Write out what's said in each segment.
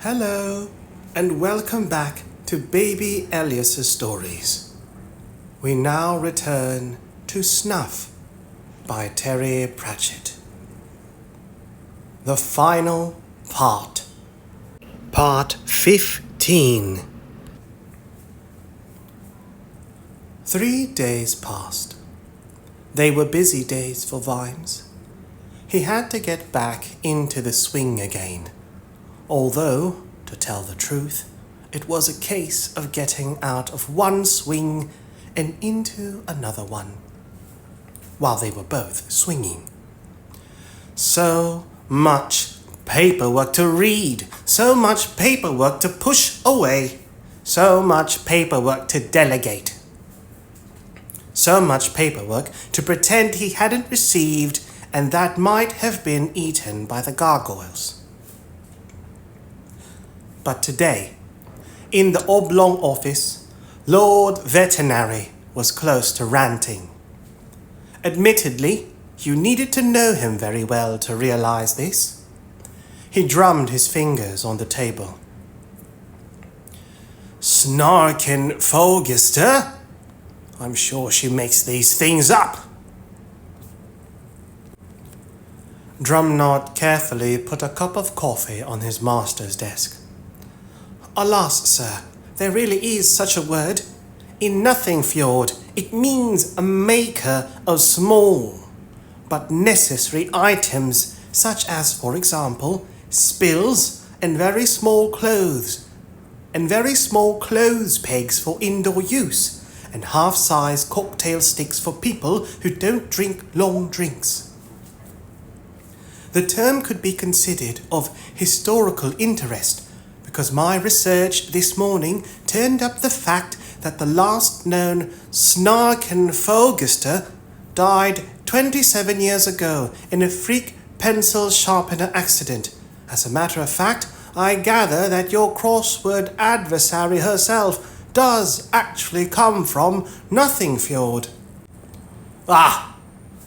Hello, and welcome back to Baby Elias's stories. We now return to Snuff by Terry Pratchett. The final part. Part 15. 3 days passed. They were busy days for Vimes. He had to get back into the swing again. Although, to tell the truth, it was a case of getting out of one swing and into another one, while they were both swinging. So much paperwork to read, so much paperwork to push away, so much paperwork to delegate, so much paperwork to pretend he hadn't received and that might have been eaten by the gargoyles. But today, in the oblong office, Lord Veterinary was close to ranting. Admittedly, you needed to know him very well to realize this. He drummed his fingers on the table. Snarkin Fogister? I'm sure she makes these things up. Drumknot carefully put a cup of coffee on his master's desk. Alas, sir, there really is such a word. In Nothing Fjord, it means a maker of small but necessary items, such as, for example, spills and very small clothes pegs for indoor use, and half-size cocktail sticks for people who don't drink long drinks. The term could be considered of historical interest, because my research this morning turned up the fact that the last known Snarkenfogister died 27 years ago in a freak pencil sharpener accident. As a matter of fact, I gather that your crossword adversary herself does actually come from Nothing Fjord. Ah,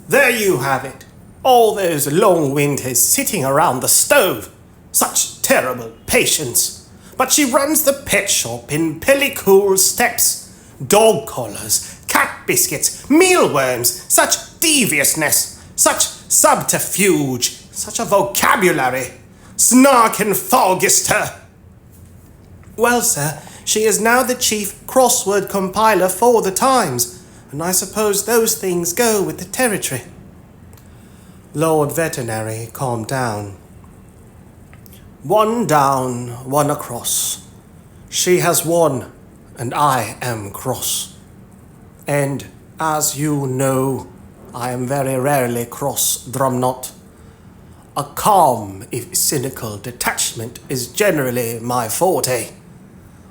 there you have it. All those long winters sitting around the stove. Such terrible patience. But she runs the pet shop in Pellicool Steps. Dog collars, cat biscuits, mealworms, such deviousness, such subterfuge, such a vocabulary. Snarkenfogister. Well, sir, she is now the chief crossword compiler for the Times, and I suppose those things go with the territory. Lord Veterinary calmed down. One down, one across. She has won, and I am cross. And, as you know, I am very rarely cross, Drumknot. A calm, if cynical, detachment is generally my forte.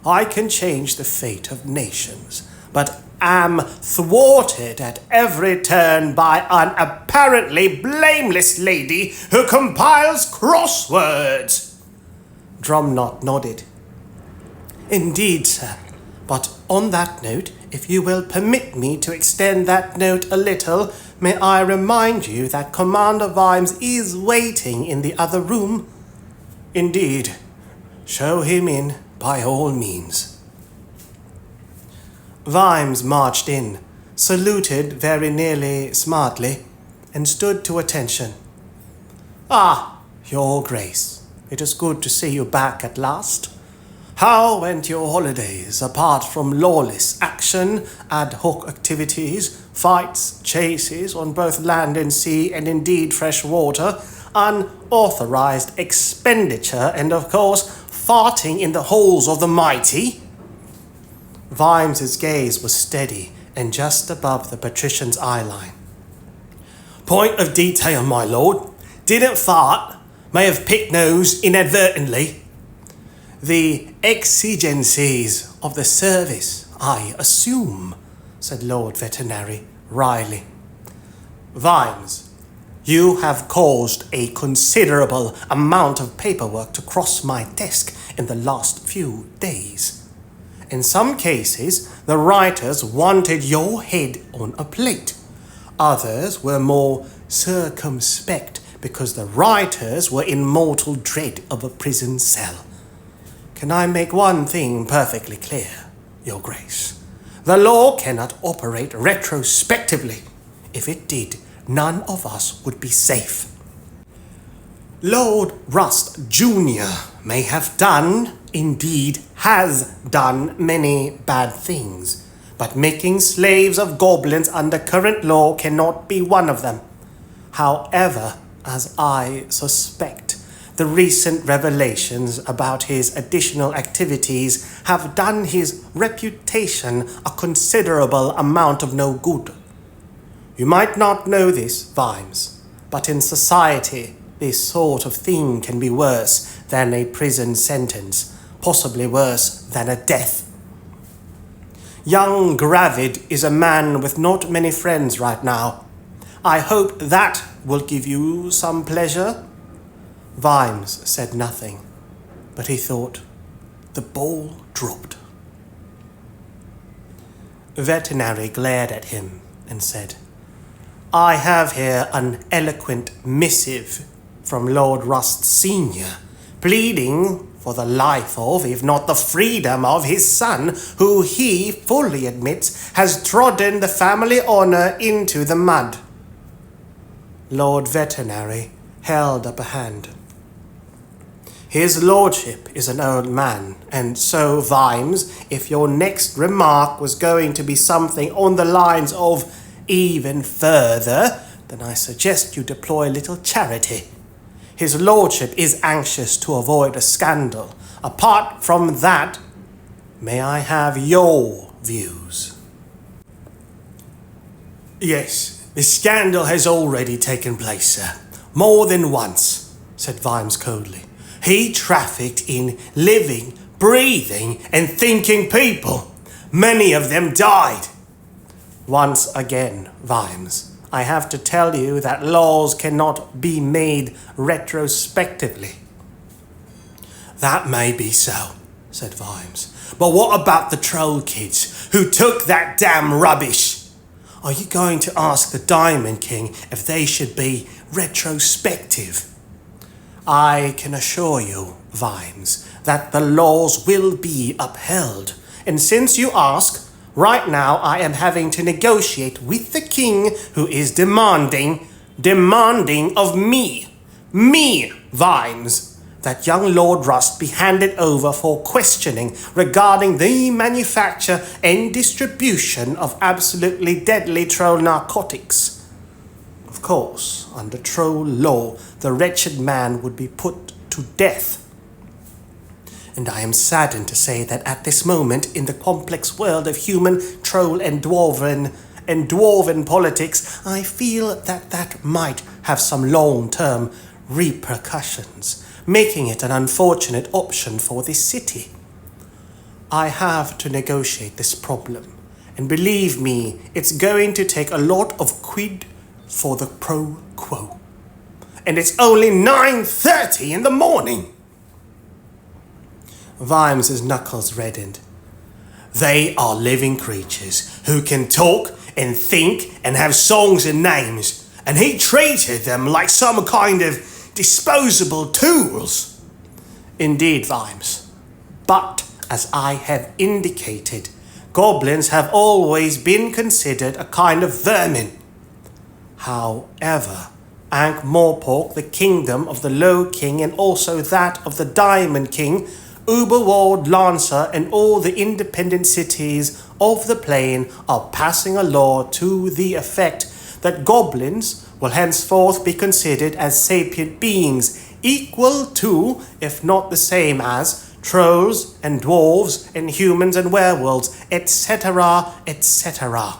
I can change the fate of nations, but am thwarted at every turn by an apparently blameless lady who compiles crosswords. Drumknot nodded. Indeed, sir. But on that note, if you will permit me to extend that note a little, may I remind you that Commander Vimes is waiting in the other room? Indeed. Show him in, by all means. Vimes marched in, saluted very nearly smartly, and stood to attention. Ah, Your Grace. It is good to see you back at last. How went your holidays, apart from lawless action, ad hoc activities, fights, chases on both land and sea, and indeed fresh water, unauthorized expenditure, and of course, farting in the holes of the mighty? Vimes's gaze was steady and just above the patrician's eyeline. Point of detail, my lord. Didn't fart. May have picked nose inadvertently. The exigencies of the service, I assume, said Lord Veterinary wryly. Vimes, you have caused a considerable amount of paperwork to cross my desk in the last few days. In some cases, the writers wanted your head on a plate. Others were more circumspect because the writers were in mortal dread of a prison cell. Can I make one thing perfectly clear, Your Grace? The law cannot operate retrospectively. If it did, none of us would be safe. Lord Rust Jr. may have done, indeed has done, many bad things, but making slaves of goblins under current law cannot be one of them. However, as I suspect, the recent revelations about his additional activities have done his reputation a considerable amount of no good. You might not know this, Vimes, but in society, this sort of thing can be worse than a prison sentence, possibly worse than a death. Young Gravid is a man with not many friends right now. I hope that will give you some pleasure. Vimes said nothing, but he thought, the ball dropped. Veterinary glared at him and said, I have here an eloquent missive from Lord Rust Sr., pleading for the life of, if not the freedom of, his son, who he fully admits has trodden the family honor into the mud. Lord Veterinary held up a hand. His lordship is an old man, and so, Vimes, if your next remark was going to be something on the lines of even further, then I suggest you deploy a little charity. His lordship is anxious to avoid a scandal. Apart from that, may I have your views? Yes, the scandal has already taken place, sir. More than once, said Vimes coldly. He trafficked in living, breathing, and thinking people. Many of them died. Once again, Vimes, I have to tell you that laws cannot be made retrospectively. That may be so, said Vimes. But what about the troll kids who took that damn rubbish? Are you going to ask the Diamond King if they should be retrospective? I can assure you, Vimes, that the laws will be upheld. And since you ask, right now I am having to negotiate with the king, who is demanding of me, Vimes, that young Lord Rust be handed over for questioning regarding the manufacture and distribution of absolutely deadly troll narcotics. Of course, under troll law, the wretched man would be put to death. And I am saddened to say that at this moment in the complex world of human, troll, and dwarven politics, I feel that might have some long-term repercussions, making it an unfortunate option for this city. I have to negotiate this problem, and believe me, it's going to take a lot of quid for the pro quo. And it's only 9:30 in the morning. Vimes's knuckles reddened. They are living creatures who can talk and think and have songs and names, and he treated them like some kind of disposable tools. Indeed, Vimes. But, as I have indicated, goblins have always been considered a kind of vermin. However, Ankh-Morpork, the kingdom of the Low King, and also that of the Diamond King, Uberwald, Lancer, and all the independent cities of the plain are passing a law to the effect that goblins will henceforth be considered as sapient beings, equal to, if not the same as, trolls and dwarves and humans and werewolves, etc., etc.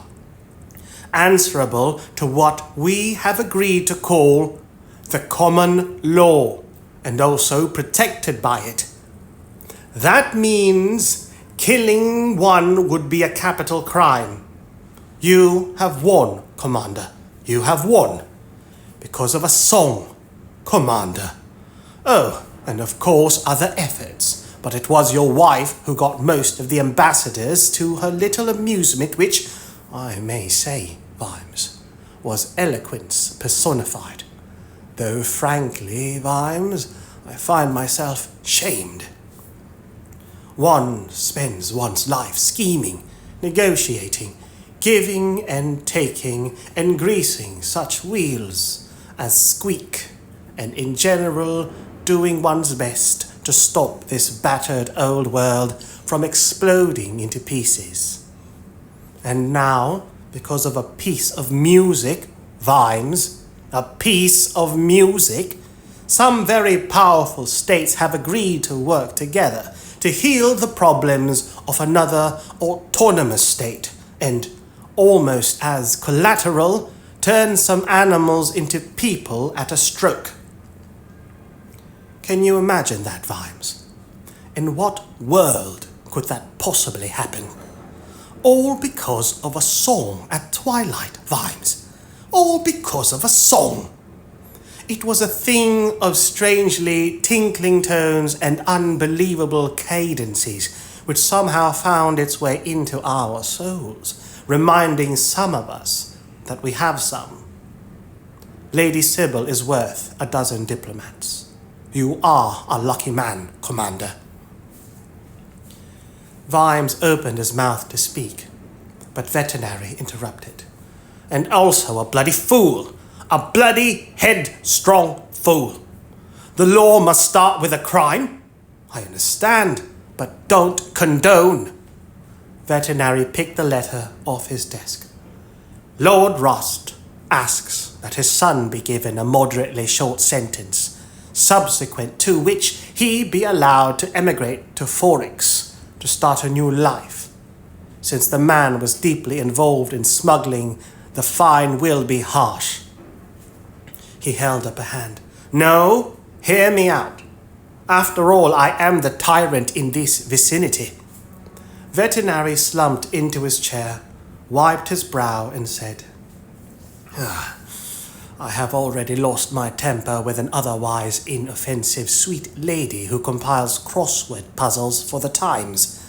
Answerable to what we have agreed to call the common law, and also protected by it. That means killing one would be a capital crime. You have won, Commander. You have won. Because of a song, Commander. Oh, and of course other efforts. But it was your wife who got most of the ambassadors to her little amusement, which, I may say, Vimes, was eloquence personified. Though frankly, Vimes, I find myself shamed. One spends one's life scheming, negotiating, giving and taking and greasing such wheels as squeak, and in general doing one's best to stop this battered old world from exploding into pieces. And now, because of a piece of music, Vimes, a piece of music, some very powerful states have agreed to work together to heal the problems of another autonomous state and, almost as collateral, turn some animals into people at a stroke. Can you imagine that, Vimes? In what world could that possibly happen? All because of a song at twilight, Vimes. All because of a song. It was a thing of strangely tinkling tones and unbelievable cadences, which somehow found its way into our souls, reminding some of us that we have some. Lady Sybil is worth a dozen diplomats. You are a lucky man, Commander. Vimes opened his mouth to speak, but Veterinary interrupted. And also a bloody fool. A bloody headstrong fool. The law must start with a crime. I understand, but don't condone. Veterinary picked the letter off his desk. Lord Rust asks that his son be given a moderately short sentence, subsequent to which he be allowed to emigrate to Forix to start a new life. Since the man was deeply involved in smuggling, the fine will be harsh. He held up a hand. No, hear me out. After all, I am the tyrant in this vicinity. Veterinary slumped into his chair, wiped his brow, and said, I have already lost my temper with an otherwise inoffensive sweet lady who compiles crossword puzzles for the Times.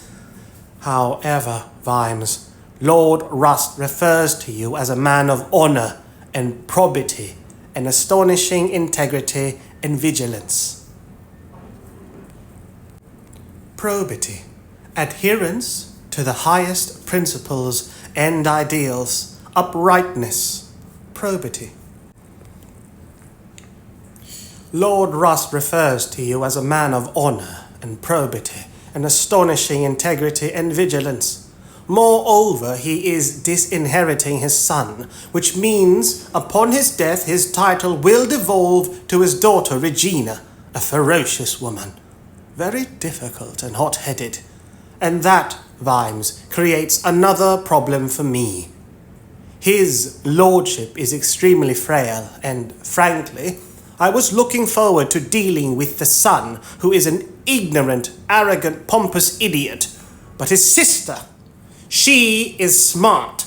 However, Vimes, Lord Rust refers to you as a man of honor and probity and astonishing integrity and vigilance. Probity, adherence to the highest principles and ideals, uprightness, probity. Lord Rust refers to you as a man of honor and probity and astonishing integrity and vigilance. Moreover, he is disinheriting his son, which means upon his death his title will devolve to his daughter Regina, a ferocious woman, very difficult and hot-headed. And that, Vimes, creates another problem for me. His lordship is extremely frail, and frankly, I was looking forward to dealing with the son, who is an ignorant, arrogant, pompous idiot, but his sister, she is smart.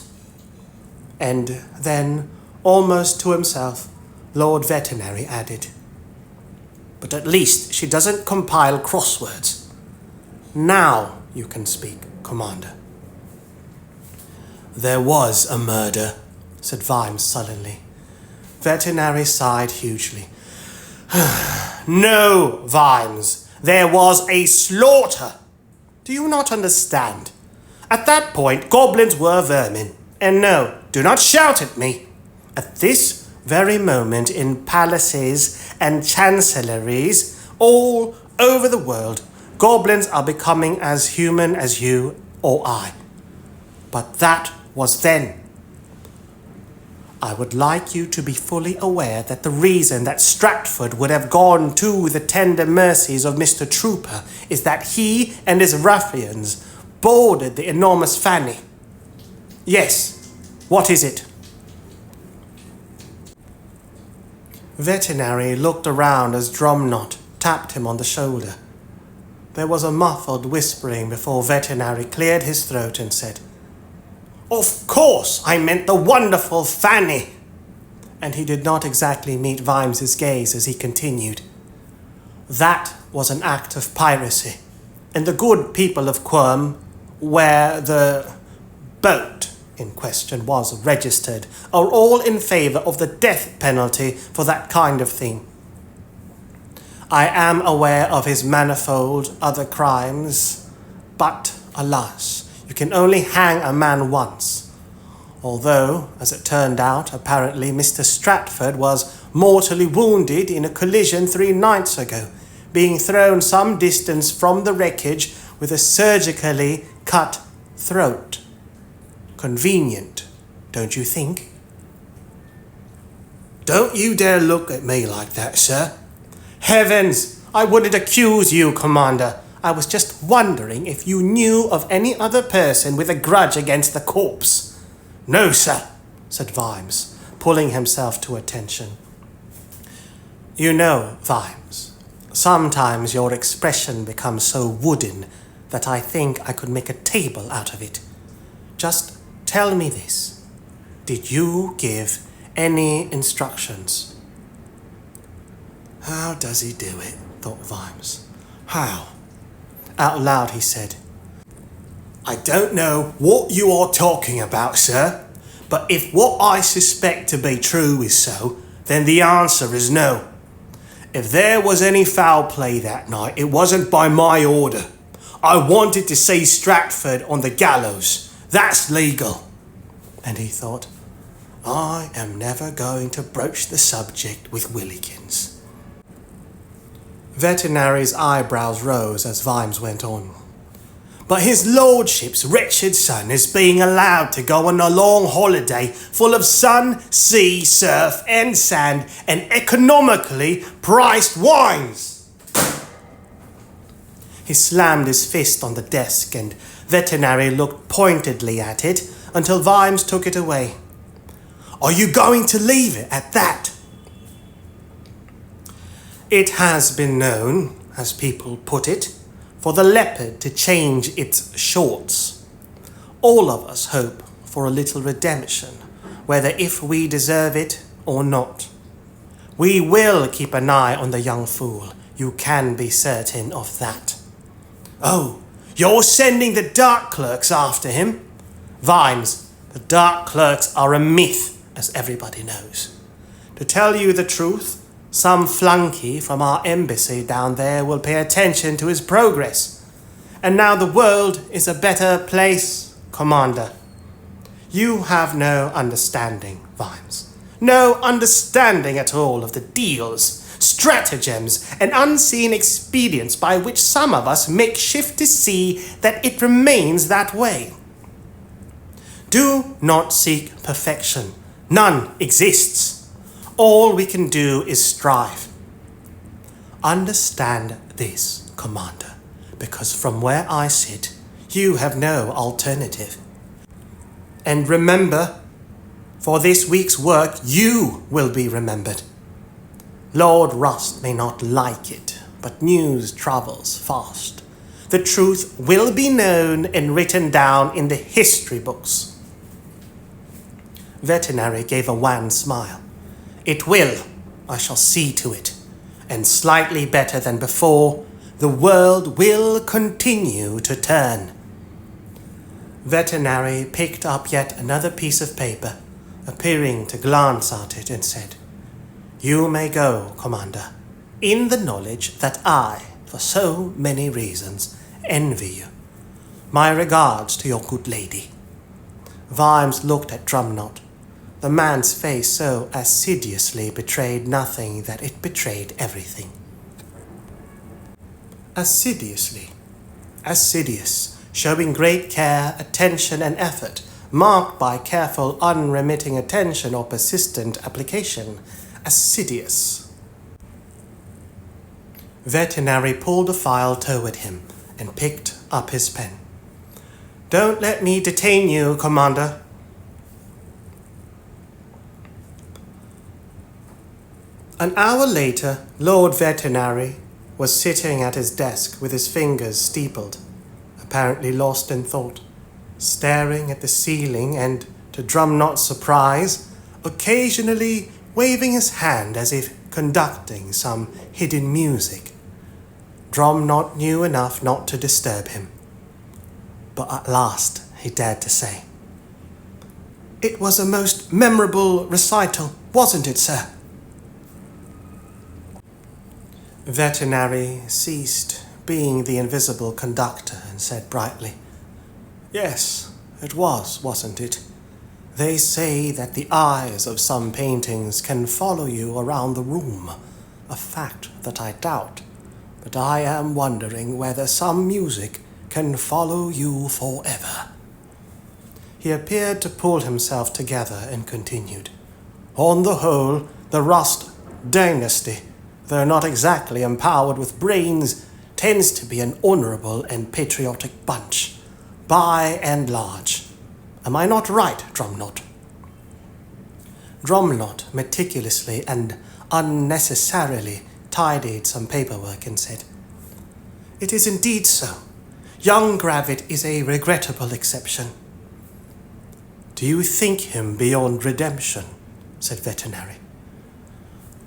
And then, almost to himself, Lord Veterinary added, but at least she doesn't compile crosswords. Now you can speak, Commander. There was a murder, said Vimes sullenly. Veterinary sighed hugely. No, Vimes, there was a slaughter. Do you not understand? At that point, goblins were vermin. And no, do not shout at me. At this very moment in palaces and chancelleries all over the world, goblins are becoming as human as you or I. But that was then. I would like you to be fully aware that the reason that Stratford would have gone to the tender mercies of Mr. Trooper is that he and his ruffians boarded the enormous Fanny. Yes, what is it? Veterinary looked around as Drumknot tapped him on the shoulder. There was a muffled whispering before Veterinary cleared his throat and said, Of course, I meant the wonderful Fanny. And he did not exactly meet Vimes's gaze as he continued. That was an act of piracy, and the good people of Quirm, where the boat in question was registered, are all in favor of the death penalty for that kind of thing. I am aware of his manifold other crimes, But, alas, you can only hang a man once. Although, as it turned out, apparently Mr. Stratford was mortally wounded in a collision 3 nights ago, being thrown some distance from the wreckage with a surgically cut throat. Convenient, don't you think? Don't you dare look at me like that, sir. Heavens, I wouldn't accuse you, Commander. I was just wondering if you knew of any other person with a grudge against the corpse. No, sir, said Vimes, pulling himself to attention. You know, Vimes, sometimes your expression becomes so wooden that I think I could make a table out of it. Just tell me this. Did you give any instructions? How does he do it? Thought Vimes. How? Out loud he said, I don't know what you are talking about, sir, but if what I suspect to be true is so, then the answer is no. If there was any foul play that night, it wasn't by my order. I wanted to see Stratford on the gallows. That's legal. And he thought, I am never going to broach the subject with Willikins. Veterinary's eyebrows rose as Vimes went on. But his lordship's wretched son is being allowed to go on a long holiday full of sun, sea, surf and sand and economically priced wines. He slammed his fist on the desk and Veterinary looked pointedly at it until Vimes took it away. Are you going to leave it at that? It has been known, as people put it, for the leopard to change its shorts. All of us hope for a little redemption, whether if we deserve it or not. We will keep an eye on the young fool, you can be certain of that. Oh, you're sending the dark clerks after him? Vimes, the dark clerks are a myth, as everybody knows. To tell you the truth, some flunky from our embassy down there will pay attention to his progress. And now the world is a better place, Commander. You have no understanding, Vimes. No understanding at all of the deals, stratagems, and unseen expedients by which some of us make shift to see that it remains that way. Do not seek perfection. None exists. All we can do is strive. Understand this, Commander, because from where I sit, you have no alternative. And remember, for this week's work, you will be remembered. Lord Rust may not like it, but news travels fast. The truth will be known and written down in the history books. Veterinary gave a wan smile. It will, I shall see to it, and slightly better than before, the world will continue to turn. Veterinary picked up yet another piece of paper, appearing to glance at it and said, You may go, Commander, in the knowledge that I, for so many reasons, envy you. My regards to your good lady. Vimes looked at Drumknot. The man's face so assiduously betrayed nothing that it betrayed everything. Assiduously. Assiduous, showing great care, attention, and effort, marked by careful, unremitting attention or persistent application. Assiduous. Veterinary pulled a file toward him and picked up his pen. Don't let me detain you, Commander. An hour later, Lord Veterinary was sitting at his desk with his fingers steepled, apparently lost in thought, staring at the ceiling and, to Drumknot's surprise, occasionally waving his hand as if conducting some hidden music. Drumknot knew enough not to disturb him. But at last he dared to say, It was a most memorable recital, wasn't it, sir? Veterinary ceased being the invisible conductor, and said brightly, "Yes, it was, wasn't it? They say that the eyes of some paintings can follow you around the room, a fact that I doubt, but I am wondering whether some music can follow you forever." He appeared to pull himself together and continued, "On the whole, the Rust dynasty, though not exactly empowered with brains, tends to be an honorable and patriotic bunch, by and large. Am I not right, Drumknot?" Drumknot meticulously and unnecessarily tidied some paperwork and said, "It is indeed so. Young Gravit is a regrettable exception." "Do you think him beyond redemption?" said Veterinary.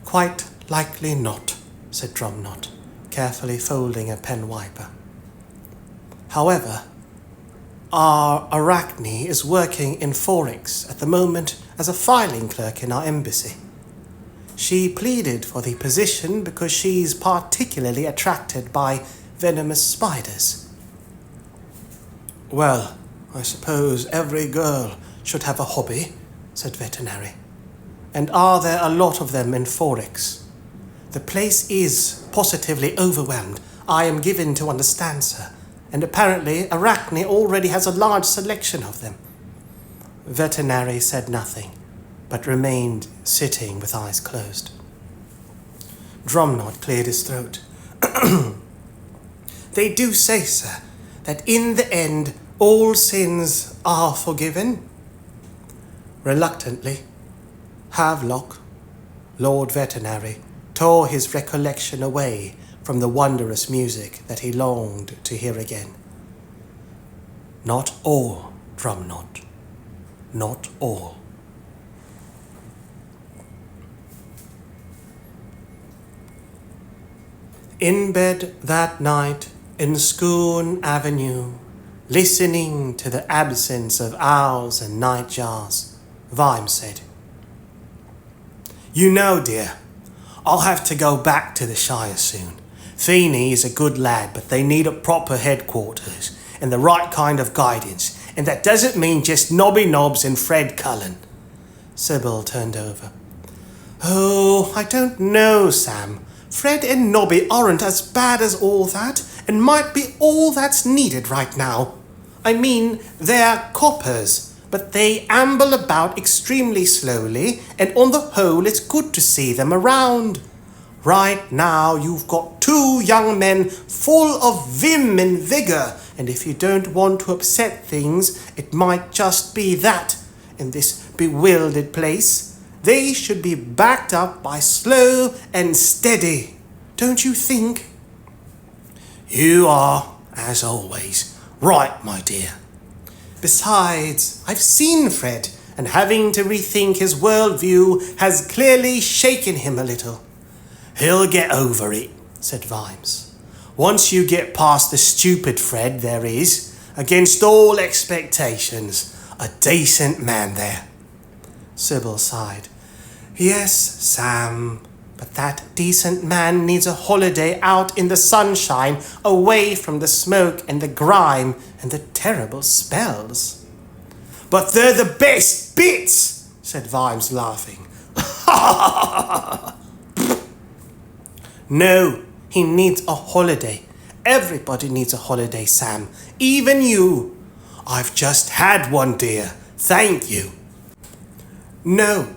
"Quite likely not," said Drumknot, carefully folding a pen wiper. "However, our Arachne is working in Forex at the moment as a filing clerk in our embassy. She pleaded for the position because she's particularly attracted by venomous spiders." "Well, I suppose every girl should have a hobby," said Veterinary. "And are there a lot of them in Forex?" "The place is positively overwhelmed, I am given to understand, sir, and apparently Arachne already has a large selection of them." Veterinary said nothing, but remained sitting with eyes closed. Drumknot cleared his throat. "They do say, sir, that in the end all sins are forgiven?" Reluctantly, Havelock, Lord Veterinary, tore his recollection away from the wondrous music that he longed to hear again. "Not all, Drumknot, not all." In bed that night in Scone Avenue, listening to the absence of owls and nightjars, Vimes said, "You know, dear, I'll have to go back to the Shire soon. Feeney is a good lad, but they need a proper headquarters and the right kind of guidance, and that doesn't mean just Nobby Nobbs and Fred Cullen." Sybil turned over. "Oh, I don't know, Sam. Fred and Nobby aren't as bad as all that, and might be all that's needed right now. I mean, they're coppers, but they amble about extremely slowly, and on the whole it's good to see them around. Right now you've got two young men full of vim and vigour, and if you don't want to upset things, it might just be that, in this bewildered place, they should be backed up by slow and steady, don't you think?" "You are, as always, right, my dear. Besides, I've seen Fred, and having to rethink his worldview has clearly shaken him a little." "He'll get over it," said Vimes. "Once you get past the stupid Fred there is, against all expectations, a decent man there." Sybil sighed. "Yes, Sam, but that decent man needs a holiday out in the sunshine, away from the smoke and the grime and the terrible spells." "But they're the best bits," said Vimes, laughing. "No, he needs a holiday. Everybody needs a holiday, Sam. Even you." "I've just had one, dear. Thank you." "No,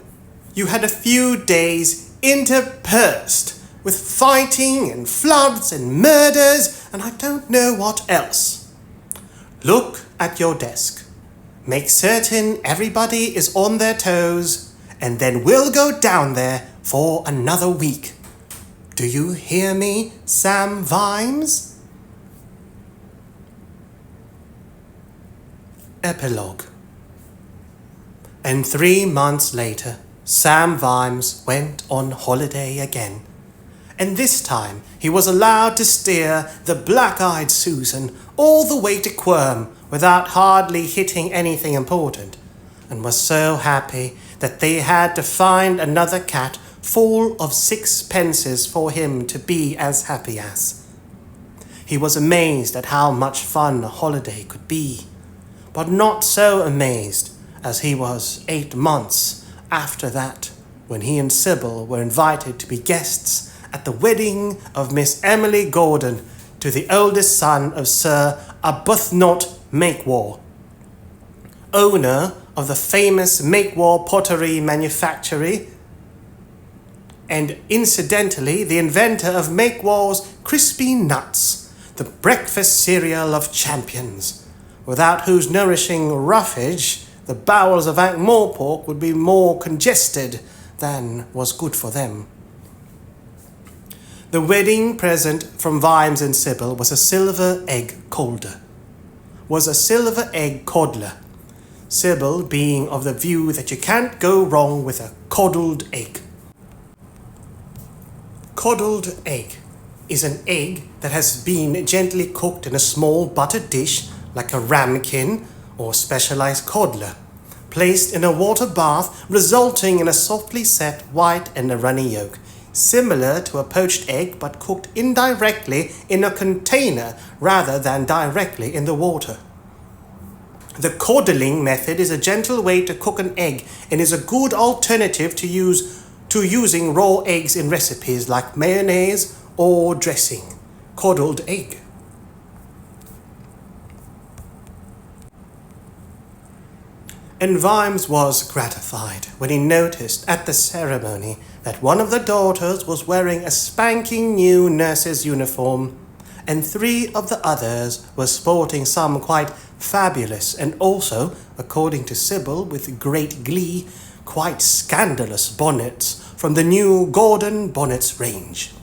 you had a few days interspersed with fighting and floods and murders and I don't know what else. Look at your desk. Make certain everybody is on their toes, and then we'll go down there for another week. Do you hear me, Sam Vimes?" Epilogue. And 3 months later, Sam Vimes went on holiday again. And this time he was allowed to steer the Black-Eyed Susan all the way to Quirm without hardly hitting anything important, and was so happy that they had to find another cat full of 6 pences for him to be as happy as. He was amazed at how much fun a holiday could be, but not so amazed as he was 8 months after that, when he and Sybil were invited to be guests at the wedding of Miss Emily Gordon to the oldest son of Sir Arbuthnot Makewar, owner of the famous Makewar pottery manufactory, and incidentally the inventor of Makewar's Crispy Nuts, the breakfast cereal of champions, without whose nourishing roughage the bowels of Ankh-Morpork would be more congested than was good for them. The wedding present from Vimes and Sybil was a silver egg coddler. Sybil being of the view that you can't go wrong with a coddled egg. Coddled egg is an egg that has been gently cooked in a small buttered dish like a ramekin or specialized coddler, placed in a water bath, resulting in a softly set white and a runny yolk, similar to a poached egg but cooked indirectly in a container rather than directly in the water. The coddling method is a gentle way to cook an egg and is a good alternative to using raw eggs in recipes like mayonnaise or dressing. Coddled egg. And Vimes was gratified when he noticed at the ceremony that one of the daughters was wearing a spanking new nurse's uniform, and 3 of the others were sporting some quite fabulous and also, according to Sybil with great glee, quite scandalous bonnets from the new Gordon Bonnets range.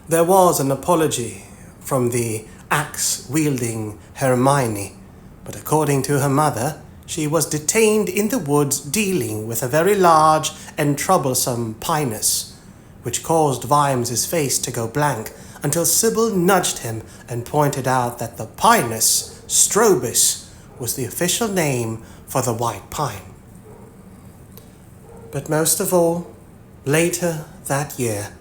There was an apology from the axe-wielding Hermione, but according to her mother, she was detained in the woods dealing with a very large and troublesome pinus, which caused Vimes's face to go blank until Sybil nudged him and pointed out that the Pinus strobus was the official name for the white pine. But most of all, later that year,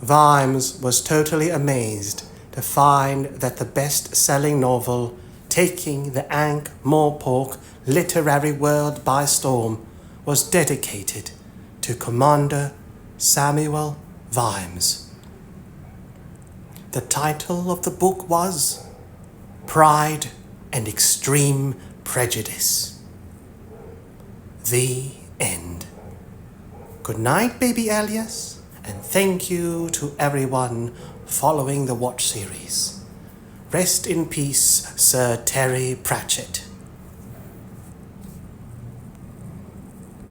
Vimes was totally amazed to find that the best-selling novel taking the Ankh-Morpork literary world by storm was dedicated to Commander Samuel Vimes. The title of the book was Pride and Extreme Prejudice. The end. Good night, baby Alias, and thank you to everyone following the Watch series. Rest in peace, Sir Terry Pratchett.